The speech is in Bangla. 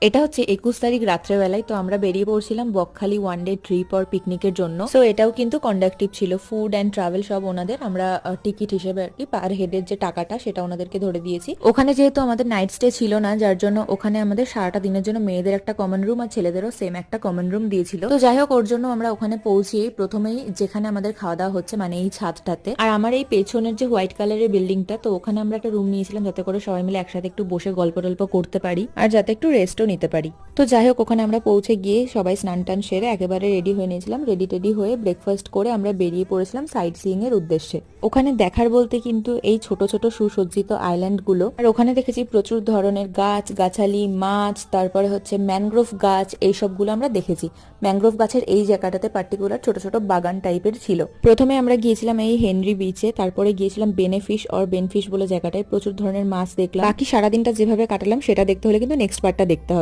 এটা হচ্ছে 21 তারিখ রাত্রেবেলায়। তো আমরা বেরিয়ে পড়ছিলাম Bakkhali one day trip or পিকনিকের জন্য। সো এটাও কিন্তু কন্ডাক্টিভ ছিল, ফুড অ্যান্ড ট্রাভেল সব ওনাদের। আমরা টিকিট হিসেবে আর কি পার হেডের যে টাকাটা সেটা ওনাদেরকে ধরে দিয়েছি। ওখানে যেহেতু আমাদের নাইট স্টে ছিল না, যার জন্য ওখানে আমাদের সারাটা দিনের জন্য মেয়েদের একটা কমন রুম আর ছেলেদেরও সেম একটা কমন রুম দিয়েছিল। তো যাই হোক, ওর জন্য আমরা ওখানে পৌঁছেই প্রথমেই যেখানে আমাদের খাওয়া দাওয়া হচ্ছে মানে এই ছাদটাতে, আর আমার এই পেছনের যে হোয়াইট কালারের বিল্ডিংটা, তো ওখানে আমরা একটা রুম নিয়েছিলাম যাতে করে সবাই মিলে একসাথে একটু বসে গল্প টল্প করতে পারি আর যাতে একটু রেস্টও নিতে পারি। তো যাই হোক, ওখানে আমরা পৌঁছে গিয়ে সবাই স্নান টান সেরে একেবারে রেডি হয়ে নিয়েছিলাম। রেডি টেডি হয়ে ব্রেকফাস্ট করে আমরা বেরিয়ে পড়েছিলাম সাইট সিইং এর উদ্দেশ্যে। ওখানে দেখার বলতে কিন্তু এই ছোট ছোট সুসজ্জিত আইল্যান্ড গুলো, আর ওখানে দেখেছি প্রচুর ধরনের গাছ গাছালি, মাছ, তারপরে হচ্ছে ম্যানগ্রোভ গাছ, এইসবগুলো আমরা দেখেছি। ম্যানগ্রোভ গাছের এই জায়গাটাতে পার্টিকুলার ছোট ছোট বাগান টাইপের ছিল। প্রথমে আমরা গিয়েছিলাম এই হেনরি বিচে, তারপরে গিয়েছিলাম বেনেফিশ অর বেনফিশ বলে জায়গাটায়, প্রচুর ধরনের মাছ দেখলাম। বাকি সারাদিনটা যেভাবে কাটালাম সেটা দেখতে হলে কিন্তু নেক্সট পার্টটা দেখতে হবে।